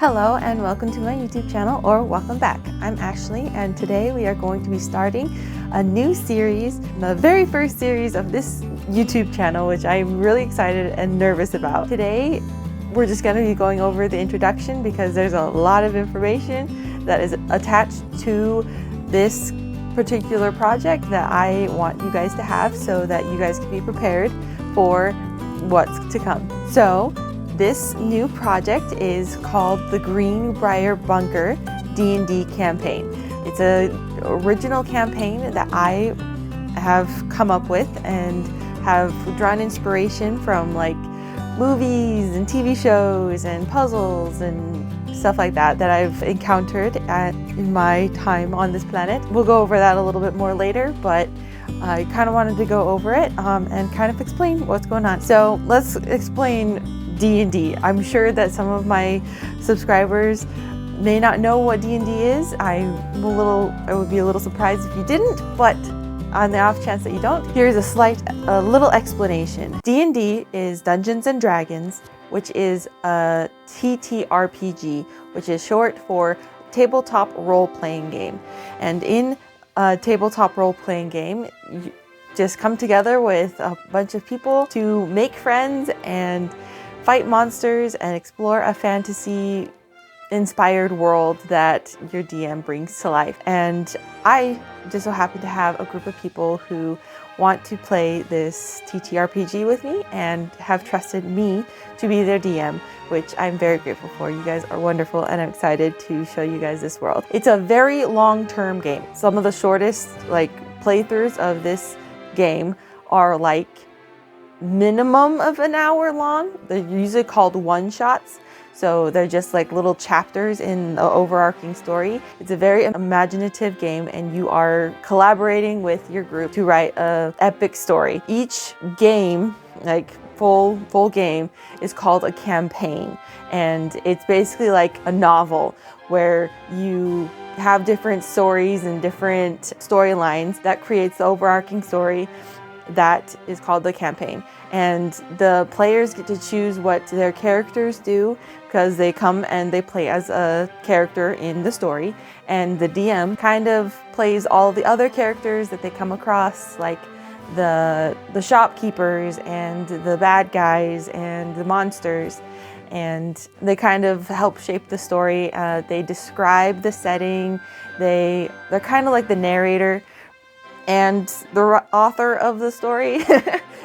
Hello and welcome to my YouTube channel, or welcome back. I'm Ashley and today we are going to be starting a new series, the very first series of this YouTube channel, which I'm really excited and nervous about. Today we're just going to be going over the introduction because there's a lot of information that is attached to this particular project that I want you guys to have so that you guys can be prepared for what's to come. So this new project is called the Greenbrier Bunker D&D campaign. It's an original campaign that I have come up with and have drawn inspiration from, like movies and TV shows and puzzles and stuff like that I've encountered in my time on this planet. We'll go over that a little bit more later, but I kind of wanted to go over it and kind of explain what's going on. So let's explain D&D. I'm sure that some of my subscribers may not know what D&D is. I would be a little surprised if you didn't, but on the off chance that you don't, here's a little explanation. D&D is Dungeons and Dragons, which is a TTRPG, which is short for tabletop role-playing game. And in a tabletop role-playing game, you just come together with a bunch of people to make friends and fight monsters and explore a fantasy-inspired world that your DM brings to life. And I just so happen to have a group of people who want to play this TTRPG with me and have trusted me to be their DM, which I'm very grateful for. You guys are wonderful and I'm excited to show you guys this world. It's a very long-term game. Some of the shortest playthroughs of this game are minimum of an hour long. They're usually called one-shots. So they're just little chapters in the overarching story. It's a very imaginative game and you are collaborating with your group to write an epic story. Each game, full game, is called a campaign. And it's basically like a novel where you have different stories and different storylines that creates the overarching story that is called the campaign. And the players get to choose what their characters do because they come and they play as a character in the story, and the DM kind of plays all the other characters that they come across, like the shopkeepers and the bad guys and the monsters, and they kind of help shape the story. They describe the setting. They're kind of like the narrator and the author of the story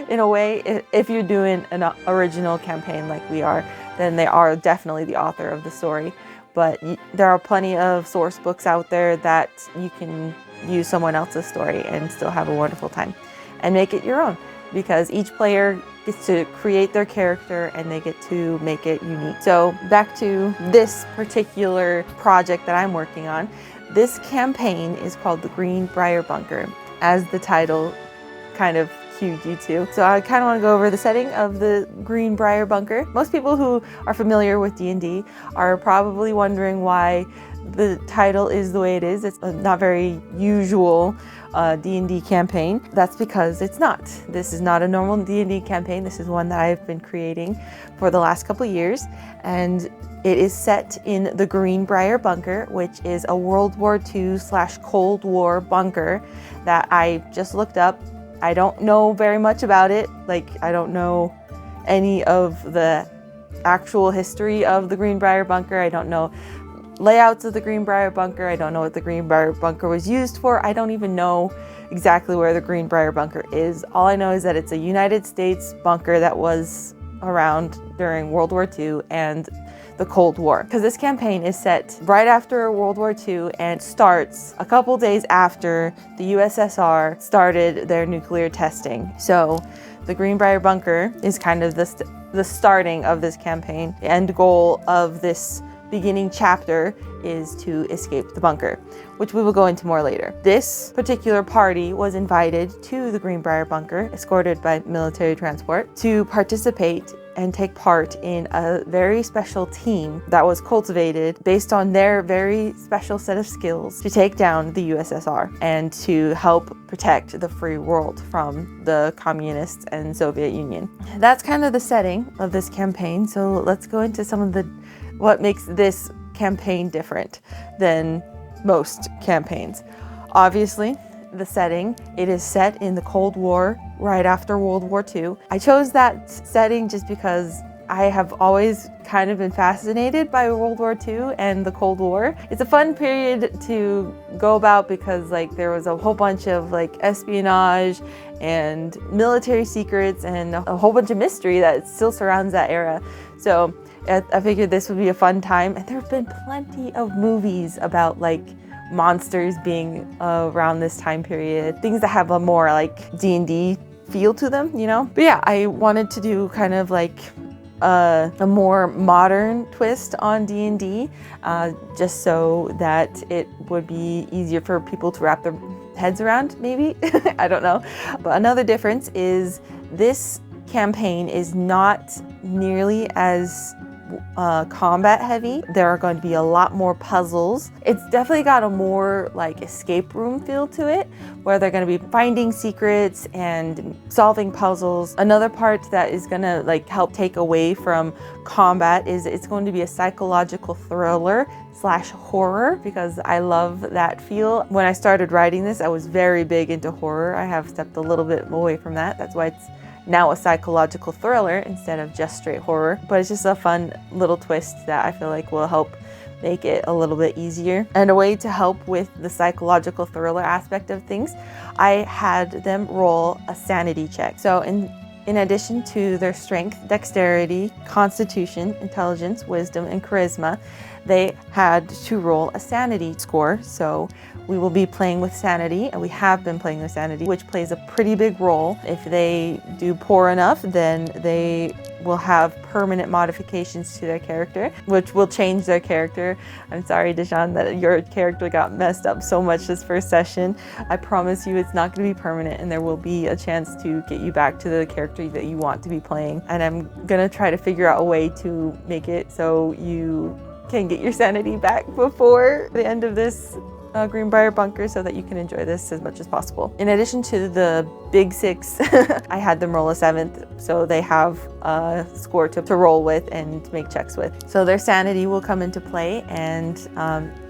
in a way. If you're doing an original campaign like we are, then they are definitely the author of the story. But there are plenty of source books out there that you can use someone else's story and still have a wonderful time and make it your own, because each player gets to create their character and they get to make it unique. So back to this particular project that I'm working on. This campaign is called the Greenbrier Bunker, as the title kind of cued you to. So I kind of want to go over the setting of the Greenbrier Bunker. Most people who are familiar with D&D are probably wondering why the title is the way it is. It's a not very usual D&D campaign. That's because it's not. This is not a normal D&D campaign. This is one that I've been creating for the last couple years, and it is set in the Greenbrier Bunker, which is a World War II/Cold War bunker that I just looked up. I don't know very much about it. I don't know any of the actual history of the Greenbrier Bunker. I don't know layouts of the Greenbrier Bunker. I don't know what the Greenbrier Bunker was used for. I don't even know exactly where the Greenbrier Bunker is. All I know is that it's a United States bunker that was around during World War II and the Cold War, because this campaign is set right after World War II and starts a couple days after the USSR started their nuclear testing. So the Greenbrier Bunker is kind of the starting of this campaign. The end goal of this beginning chapter is to escape the bunker, which we will go into more later. This particular party was invited to the Greenbrier Bunker, escorted by military transport, to participate and take part in a very special team that was cultivated based on their very special set of skills to take down the USSR and to help protect the free world from the communists and Soviet Union. That's kind of the setting of this campaign. So let's go into some of the what makes this campaign different than most campaigns. Obviously, the setting, it is set in the Cold War, right after World War II. I chose that setting just because I have always kind of been fascinated by World War II and the Cold War. It's a fun period to go about because like there was a whole bunch of like espionage and military secrets and a whole bunch of mystery that still surrounds that era. So I figured this would be a fun time, and there have been plenty of movies about like monsters being around this time period, things that have a more like D&D feel to them, you know? But yeah, I wanted to do kind of like a more modern twist on D&D, just so that it would be easier for people to wrap their heads around, maybe. I don't know. But another difference is this campaign is not nearly as combat heavy. There are going to be a lot more puzzles. It's definitely got a more like escape room feel to it, where they're going to be finding secrets and solving puzzles. Another part that is going to like help take away from combat is it's going to be a psychological thriller / horror, because I love that feel. When I started writing this, I was very big into horror. I have stepped a little bit away from that. That's why it's now a psychological thriller instead of just straight horror. But it's just a fun little twist that I feel like will help make it a little bit easier. And a way to help with the psychological thriller aspect of things, I had them roll a sanity check. So in addition to their strength, dexterity, constitution, intelligence, wisdom, and charisma, they had to roll a sanity score. So we will be playing with sanity, and we have been playing with sanity, which plays a pretty big role. If they do poor enough, then they will have permanent modifications to their character, which will change their character. I'm sorry, Deshawn, that your character got messed up so much this first session. I promise you it's not going to be permanent, and there will be a chance to get you back to the character that you want to be playing. And I'm going to try to figure out a way to make it so you can get your sanity back before the end of this Greenbrier bunker, so that you can enjoy this as much as possible. In addition to the big 6, I had them roll a 7th, so they have a score to roll with and make checks with. So their sanity will come into play, and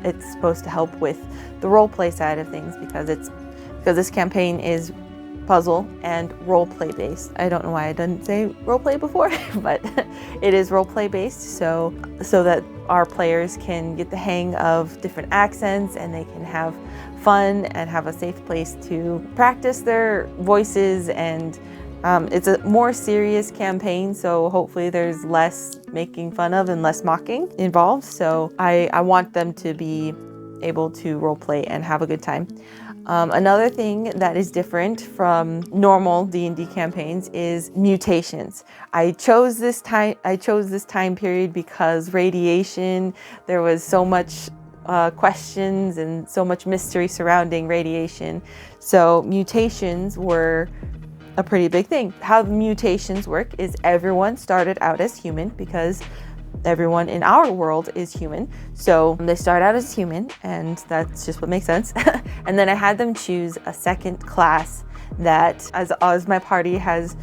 it's supposed to help with the role play side of things, because this campaign is puzzle and role play based. I don't know why I didn't say role play before, but it is role play based, so that our players can get the hang of different accents, and they can have fun and have a safe place to practice their voices. And it's a more serious campaign, so hopefully there's less making fun of and less mocking involved. So I want them to be able to role play and have a good time. Another thing that is different from normal D&D campaigns is mutations. I chose this time period because radiation, there was so much questions and so much mystery surrounding radiation. So mutations were a pretty big thing. How mutations work is everyone started out as human, because everyone in our world is human. So they start out as human, and that's just what makes sense. And then I had them choose a second class that, as my party has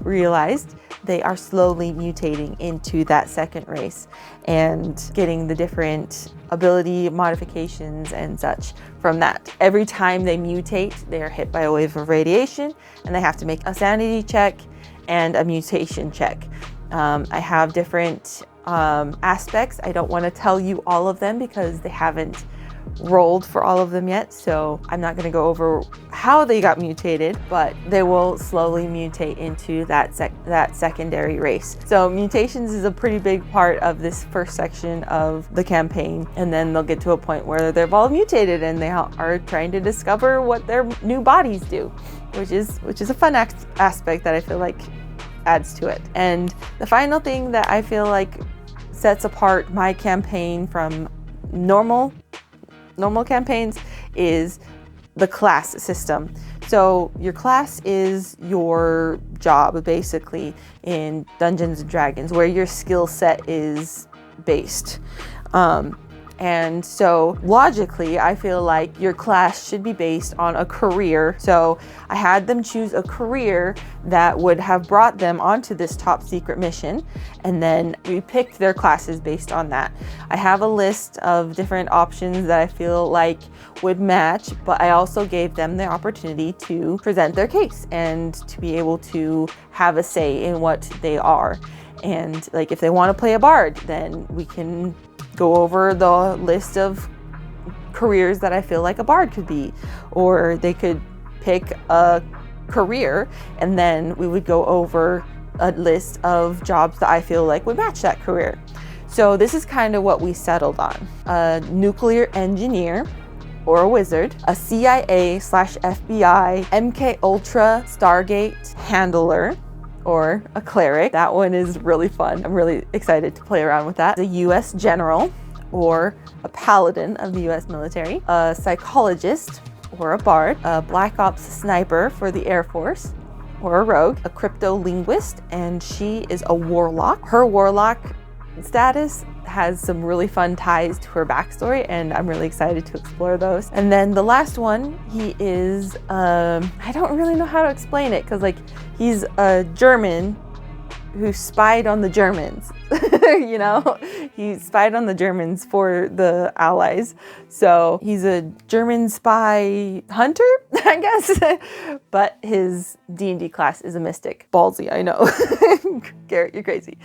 realized, they are slowly mutating into that second race and getting the different ability modifications and such from that. Every time they mutate, they are hit by a wave of radiation, and they have to make a sanity check and a mutation check. I have different aspects. I don't want to tell you all of them because they haven't rolled for all of them yet, so I'm not going to go over how they got mutated, but they will slowly mutate into that secondary race. So mutations is a pretty big part of this first section of the campaign, and then they'll get to a point where they've all mutated and they are trying to discover what their new bodies do, which is a fun aspect that I feel like adds to it. And the final thing that I feel like sets apart my campaign from normal campaigns is the class system. So your class is your job basically in Dungeons and Dragons, where your skill set is based. And so logically, I feel like your class should be based on a career. So I had them choose a career that would have brought them onto this top secret mission. And then we picked their classes based on that. I have a list of different options that I feel like would match, but I also gave them the opportunity to present their case and to be able to have a say in what they are. And like, if they want to play a bard, then we can go over the list of careers that I feel like a bard could be, or they could pick a career and then we would go over a list of jobs that I feel like would match that career. So this is kind of what we settled on: a nuclear engineer or a wizard, a CIA/FBI MK Ultra Stargate handler, or a cleric. That one is really fun. I'm really excited to play around with that. A US general or a paladin of the US military, a psychologist or a bard, a black ops sniper for the Air Force, or a rogue, a crypto linguist, and she is a warlock. Her warlock status has some really fun ties to her backstory, and I'm really excited to explore those. And then the last one, he is, I don't really know how to explain it, because like, he's a German who spied on the Germans. You know, he spied on the Germans for the Allies. So he's a German spy hunter, I guess. But his D&D class is a mystic. Ballsy, I know. Garrett, you're crazy.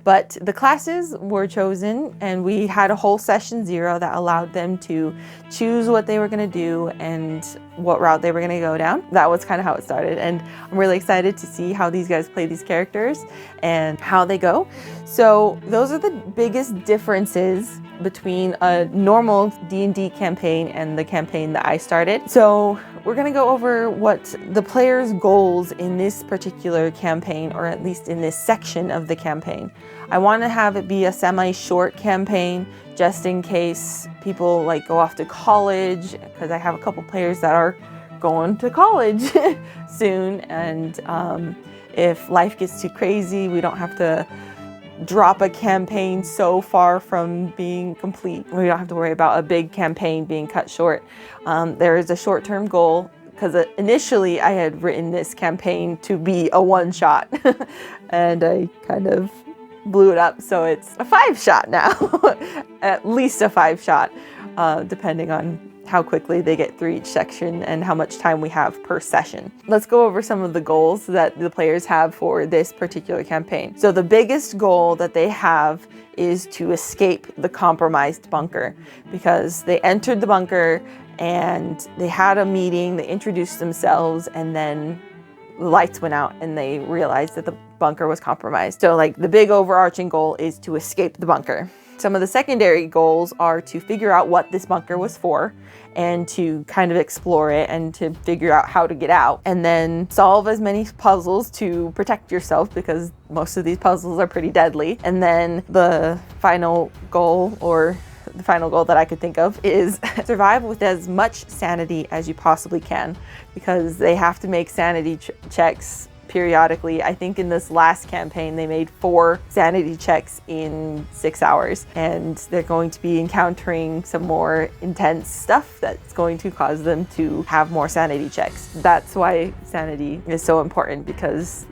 But the classes were chosen, and we had a whole session 0 that allowed them to choose what they were going to do and what route they were going to go down. That was kind of how it started. And I'm really excited to see how these guys play these characters and how they go. So those are the biggest differences between a normal D&D campaign and the campaign that I started. So we're going to go over what the players' goals in this particular campaign, or at least in this section of the campaign. I want to have it be a semi-short campaign, just in case people like go off to college, because I have a couple players that are going to college soon. And if life gets too crazy, we don't have to drop a campaign so far from being complete. We don't have to worry about a big campaign being cut short. There is a short-term goal, because initially I had written this campaign to be a one-shot and I kind of blew it up, so it's a 5-shot now. At least a 5-shot, depending on how quickly they get through each section and how much time we have per session. Let's go over some of the goals that the players have for this particular campaign. So the biggest goal that they have is to escape the compromised bunker, because they entered the bunker and they had a meeting, they introduced themselves, and then the lights went out and they realized that the bunker was compromised. So like, the big overarching goal is to escape the bunker. Some of the secondary goals are to figure out what this bunker was for and to kind of explore it and to figure out how to get out, and then solve as many puzzles to protect yourself, because most of these puzzles are pretty deadly. And then the final goal, or the final goal that I could think of, is survive with as much sanity as you possibly can, because they have to make sanity checks periodically. I think in this last campaign they made 4 sanity checks in 6 hours, and they're going to be encountering some more intense stuff that's going to cause them to have more sanity checks. That's why sanity is so important, because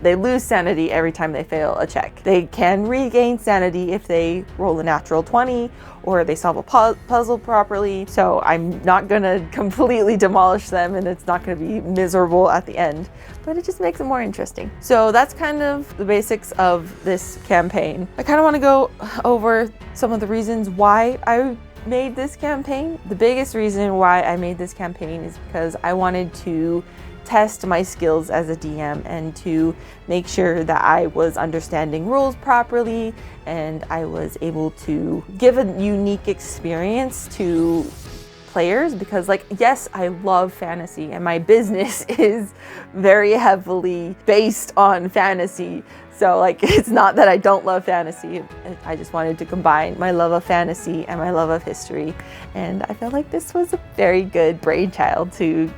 they lose sanity every time they fail a check. They can regain sanity if they roll a natural 20 or they solve a puzzle properly. So I'm not gonna completely demolish them, and it's not gonna be miserable at the end, but it just makes it more interesting. So that's kind of the basics of this campaign. I kind of want to go over some of the reasons why I made this campaign. The biggest reason why I made this campaign is because I wanted to test my skills as a DM and to make sure that I was understanding rules properly and I was able to give a unique experience to players, because like, yes, I love fantasy and my business is very heavily based on fantasy. So like, it's not that I don't love fantasy. I just wanted to combine my love of fantasy and my love of history. And I felt like this was a very good brainchild to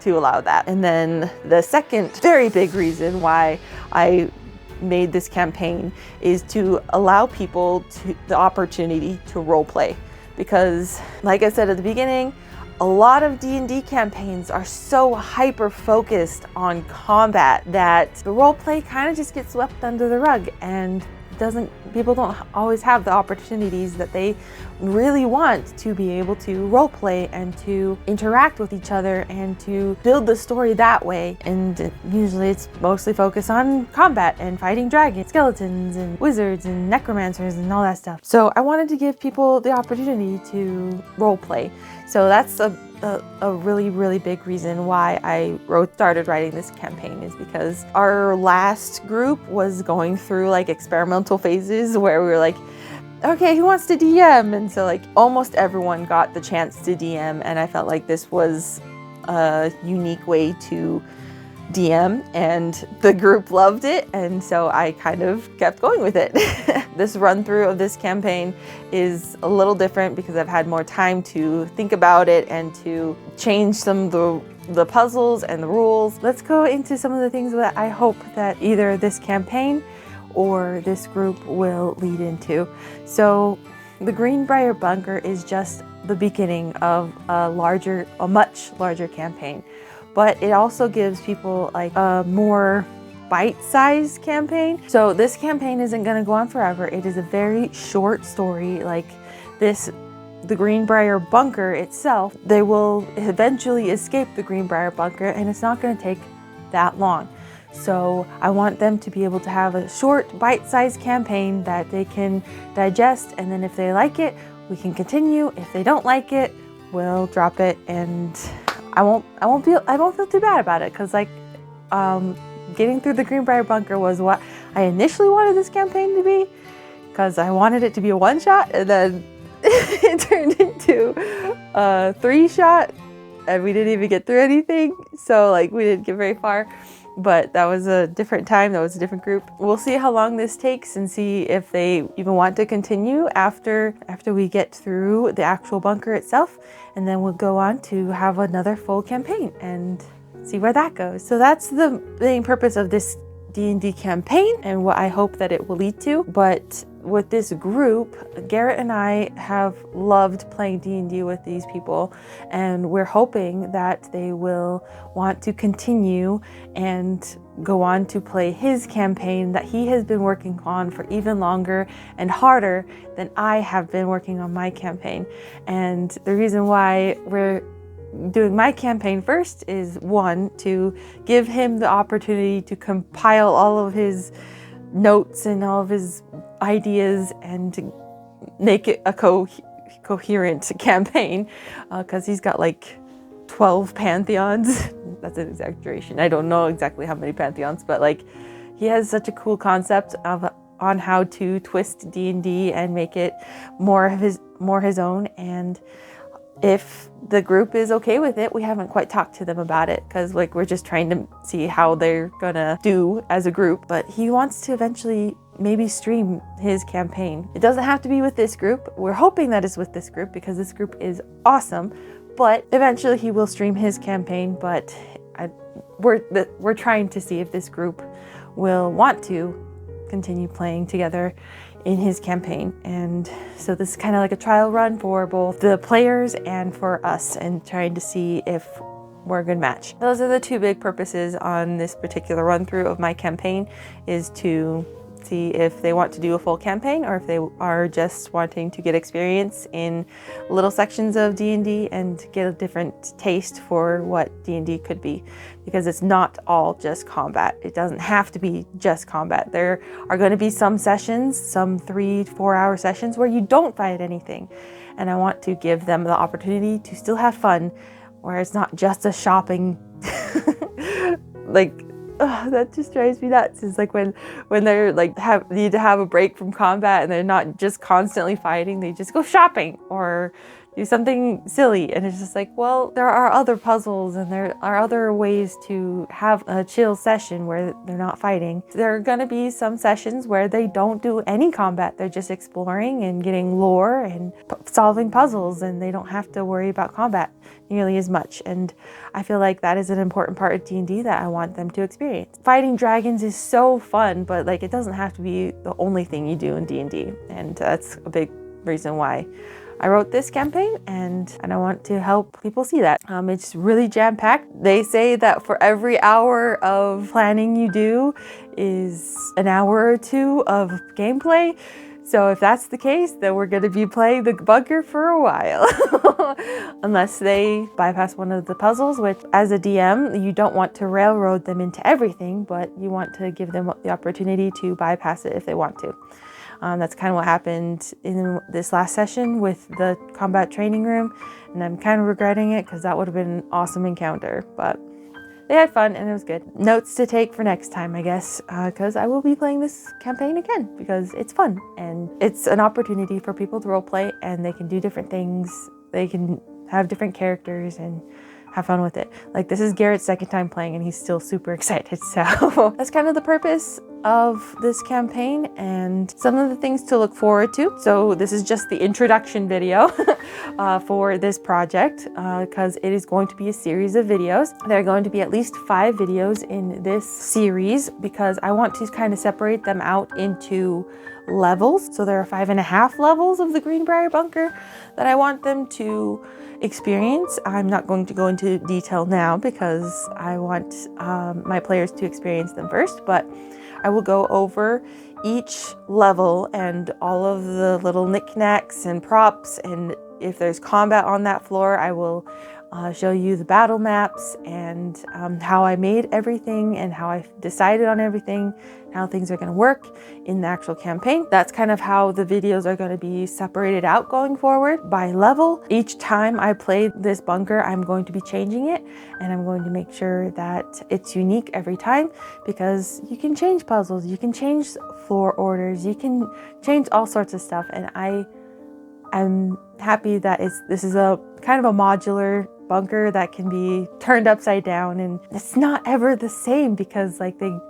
allow that. And then the second very big reason why I made this campaign is to allow people the opportunity to role play, because like I said at the beginning, a lot of D&D campaigns are so hyper focused on combat that the roleplay kind of just gets swept under the rug, and people don't always have the opportunities that they really want to be able to roleplay and to interact with each other and to build the story that way. And usually it's mostly focused on combat and fighting dragons, skeletons and wizards and necromancers and all that stuff. So I wanted to give people the opportunity to roleplay. So that's a really, really big reason why I started writing this campaign, is because our last group was going through like experimental phases where we were like, okay, who wants to DM? And so like almost everyone got the chance to DM, and I felt like this was a unique way to DM, and the group loved it, and so I kind of kept going with it. This run through of this campaign is a little different because I've had more time to think about it and to change some of the puzzles and the rules. Let's go into some of the things that I hope that either this campaign or this group will lead into. So the Greenbrier bunker is just the beginning of a much larger campaign. But it also gives people like a more bite-sized campaign. So this campaign isn't going to go on forever. It is a very short story. Like the Greenbrier bunker itself, they will eventually escape the Greenbrier bunker, and it's not going to take that long. So I want them to be able to have a short bite-sized campaign that they can digest, and then if they like it, we can continue. If they don't like it, we'll drop it, and I won't feel too bad about it, because like getting through the Greenbrier bunker was what I initially wanted this campaign to be, because I wanted it to be a one-shot, and then it turned into a 3-shot, and we didn't even get through anything. So like we didn't get very far, but that was a different time. That was a different group. We'll see how long this takes and see if they even want to continue after we get through the actual bunker itself. And then we'll go on to have another full campaign and see where that goes. So that's the main purpose of this D&D campaign and what I hope that it will lead to. But with this group, Garrett and I have loved playing D&D with these people, and we're hoping that they will want to continue and go on to play his campaign that he has been working on for even longer and harder than I have been working on my campaign. And the reason why we're doing my campaign first is, one, to give him the opportunity to compile all of his notes and all of his ideas and to make it a coherent campaign, because he's got like 12 pantheons. That's an exaggeration. I don't know exactly how many pantheons, but like he has such a cool concept on how to twist D&D and make it more his own. And if the group is okay with it, we haven't quite talked to them about it, because like we're just trying to see how they're gonna do as a group. But he wants to eventually maybe stream his campaign. It doesn't have to be with this group. We're hoping that it's with this group because this group is awesome. But eventually he will stream his campaign. But we're trying to see if this group will want to continue playing together in his campaign. And so this is kind of like a trial run for both the players and for us, and trying to see if we're a good match. Those are the two big purposes on this particular run through of my campaign, is to see if they want to do a full campaign or if they are just wanting to get experience in little sections of D&D and get a different taste for what D&D could be, because it's not all just combat. It doesn't have to be just combat. There are going to be some sessions, some 3-4 hour sessions where you don't fight anything, and I want to give them the opportunity to still have fun, where it's not just a shopping that just drives me nuts. Is like when they're like need to have a break from combat and they're not just constantly fighting, they just go shopping or do something silly, and it's just like, well, there are other puzzles and there are other ways to have a chill session where they're not fighting. There are going to be some sessions where they don't do any combat. They're just exploring and getting lore and solving puzzles, and they don't have to worry about combat nearly as much. And I feel like that is an important part of D&D that I want them to experience. Fighting dragons is so fun, but like it doesn't have to be the only thing you do in D&D, and that's a big reason why I wrote this campaign and I want to help people see that. It's really jam-packed. They say that for every hour of planning you do is an hour or two of gameplay. So if that's the case, then we're going to be playing the bunker for a while. Unless they bypass one of the puzzles, which as a DM, you don't want to railroad them into everything, but you want to give them the opportunity to bypass it if they want to. That's kind of what happened in this last session with the combat training room, and I'm kind of regretting it because that would have been an awesome encounter, but they had fun and it was good. Notes to take for next time, I guess, because I will be playing this campaign again because it's fun and it's an opportunity for people to roleplay and they can do different things. They can have different characters and have fun with it. Like, this is Garrett's second time playing and he's still super excited. So that's kind of the purpose of this campaign and some of the things to look forward to. So this is just the introduction video for this project because it is going to be a series of videos. There are going to be at least 5 videos in this series because I want to kind of separate them out into levels. So there are 5.5 levels of the Greenbrier bunker that I want them to experience. I'm not going to go into detail now because I want my players to experience them first, but I will go over each level and all of the little knickknacks and props, and if there's combat on that floor, I will show you the battle maps and how I made everything and how I decided on everything, how things are going to work in the actual campaign. That's kind of how the videos are going to be separated out going forward by level. Each time I play this bunker, I'm going to be changing it and I'm going to make sure that it's unique every time because you can change puzzles, you can change floor orders, you can change all sorts of stuff, and I'm happy that this is a kind of a modular bunker that can be turned upside down, and it's not ever the same because like the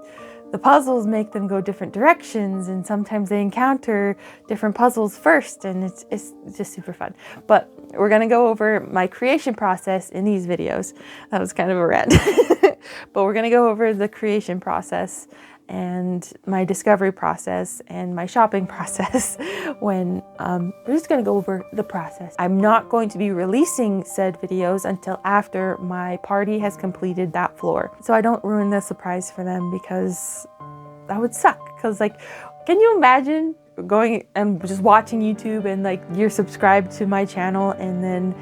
puzzles make them go different directions and sometimes they encounter different puzzles first, and it's just super fun. But we're gonna go over my creation process in these videos. That was kind of a rant. But we're gonna go over the creation process and my discovery process and my shopping process when we're just going to go over the process. I'm not going to be releasing said videos until after my party has completed that floor, so I don't ruin the surprise for them because that would suck. Because like, can you imagine going and just watching YouTube and like you're subscribed to my channel and then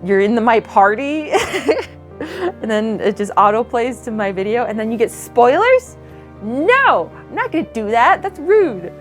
you're in my party and then it just auto plays to my video and then you get spoilers? No, I'm not gonna do that. That's rude.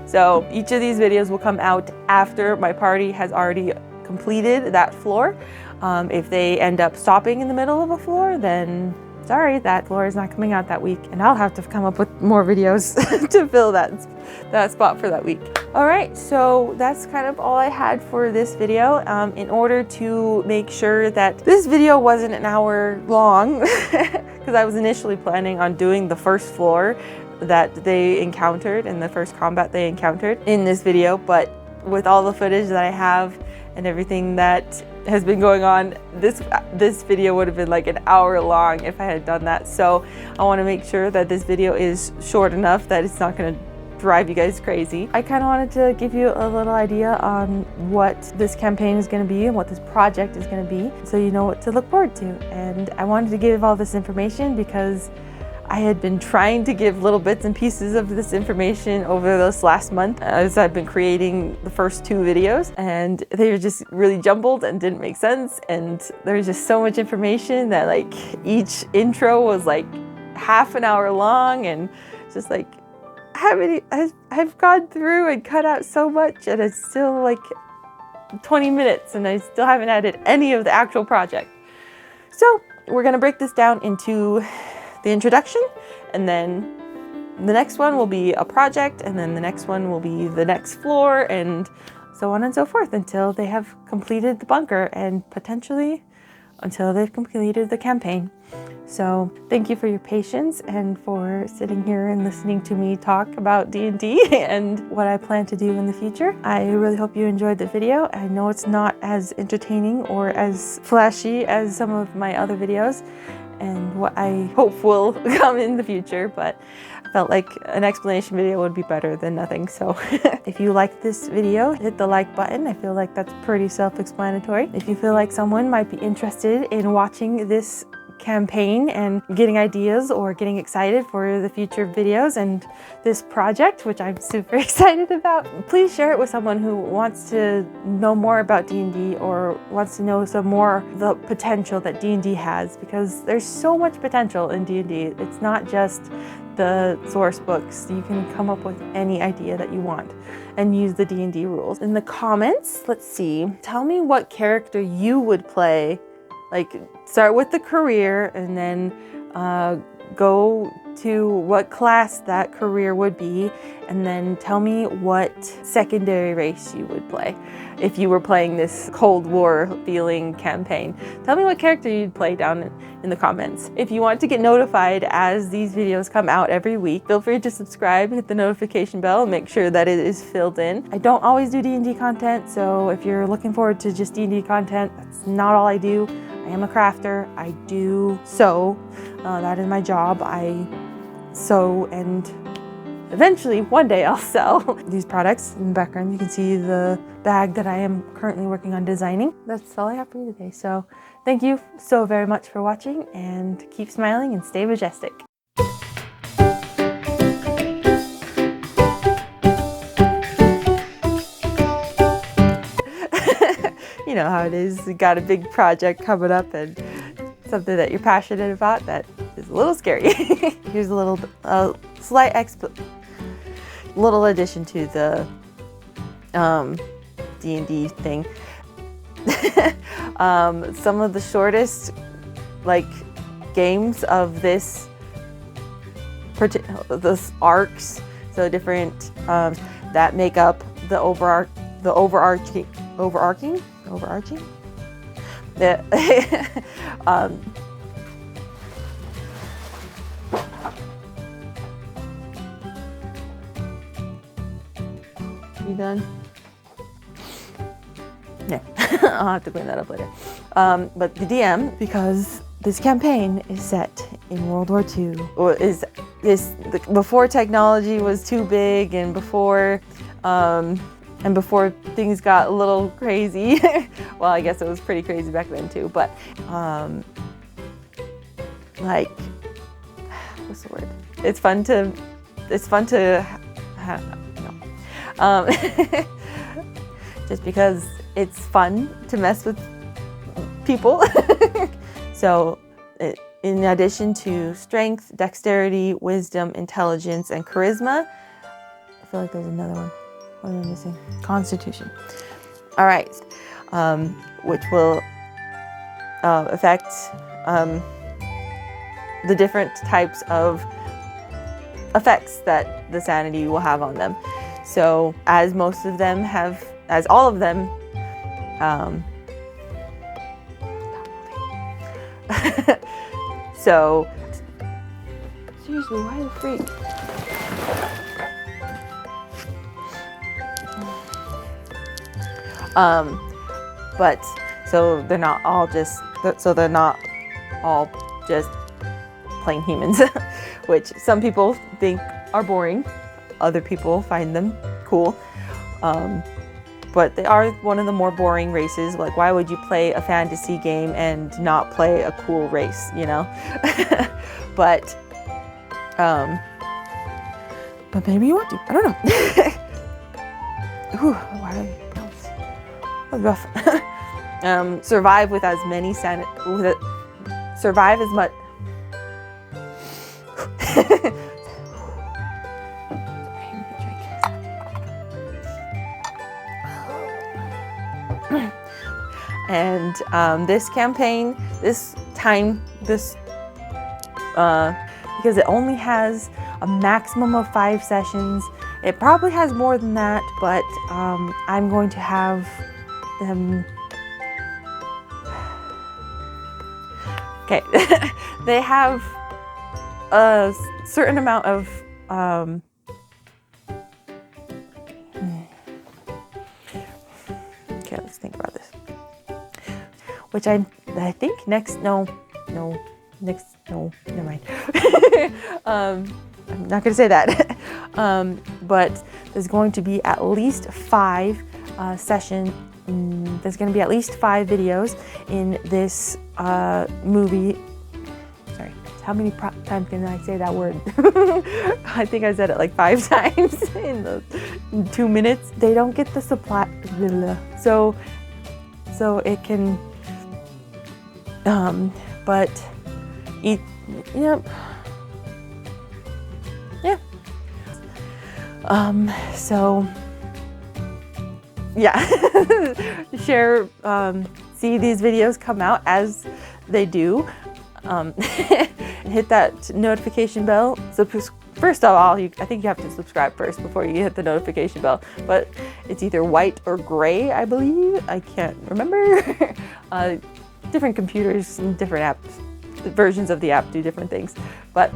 So each of these videos will come out after my party has already completed that floor. If they end up stopping in the middle of a floor, then sorry, that floor is not coming out that week, and I'll have to come up with more videos to fill that spot for that week. All right, so that's kind of all I had for this video. In order to make sure that this video wasn't an hour long, because I was initially planning on doing the first floor that they encountered and the first combat they encountered in this video, but with all the footage that I have and everything that has been going on, this video would have been like an hour long if I had done that. So I want to make sure that this video is short enough that it's not going to drive you guys crazy. I kind of wanted to give you a little idea on what this campaign is going to be and what this project is going to be, so you know what to look forward to. And I wanted to give all this information because I had been trying to give little bits and pieces of this information over this last month as I've been creating the first 2 videos, and they were just really jumbled and didn't make sense, and there was just so much information that like each intro was like half an hour long, and just like I've gone through and cut out so much and it's still like 20 minutes and I still haven't added any of the actual project. So we're gonna break this down into the introduction, and then the next one will be a project, and then the next one will be the next floor, and so on and so forth until they have completed the bunker and potentially until they've completed the campaign. So thank you for your patience and for sitting here and listening to me talk about D&D and what I plan to do in the future. I really hope you enjoyed the video. I know it's not as entertaining or as flashy as some of my other videos and what I hope will come in the future, but I felt like an explanation video would be better than nothing. So if you like this video, hit the like button. I feel like that's pretty self-explanatory. If you feel like someone might be interested in watching this campaign and getting ideas or getting excited for the future videos and this project, which I'm super excited about, please share it with someone who wants to know more about D&D or wants to know some more of the potential that D&D has, because there's so much potential in D&D. It's not just the source books. You can come up with any idea that you want and use the D&D rules. In the comments, let's see, tell me what character you would play. Like, start with the career and then go to what class that career would be, and then tell me what secondary race you would play if you were playing this Cold War feeling campaign. Tell me what character you'd play down in the comments. If you want to get notified as these videos come out every week, feel free to subscribe, hit the notification bell, and make sure that it is filled in. I don't always do D&D content, so if you're looking forward to just D&D content, that's not all I do. I am a crafter. I do sew. That is my job. I sew, and eventually one day I'll sell these products. In the background you can see the bag that I am currently working on designing. That's all I have for you today. So thank you so very much for watching, and keep smiling and stay majestic. You know how it is. You got a big project coming up and something that you're passionate about that is a little scary. Here's a little slight little addition to the D&D thing. Some of the shortest games of this arcs, so different that make up the overarching. You done? Yeah, I'll have to clean that up later. But the DM, because this campaign is set in World War II, or before technology was too big, and before things got a little crazy. Well, I guess it was pretty crazy back then too, but what's the word? It's fun to just because it's fun to mess with people. So in addition to strength, dexterity, wisdom, intelligence, and charisma, I feel like there's another one. What am I missing? Constitution. All right, which will affect the different types of effects that the sanity will have on them. So as all of them so seriously, why the freak? But so they're not all just plain humans, which some people think are boring, other people find them cool. But they are one of the more boring races. Like, why would you play a fantasy game and not play a cool race, you know? But maybe you want to. I don't know. Whew, why do I bounce? That's rough. Survive with as many survive as much. And this campaign, because it only has a maximum of 5 sessions. It probably has more than that, but I'm going to have them Okay, they have a certain amount of okay, let's think about this. Which I think never mind. I'm not gonna say that. But there's going to be at least 5 there's going to be at least 5 videos in this movie. Sorry, how many times can I say that word? I think I said it like 5 times in 2 minutes. They don't get the supply, so it can, but eat, yeah. So yeah, share, see these videos come out as they do. Hit that notification bell. So first of all, I think you have to subscribe first before you hit the notification bell, but it's either white or gray, I believe. I can't remember. Different computers and different apps, versions of the app do different things, but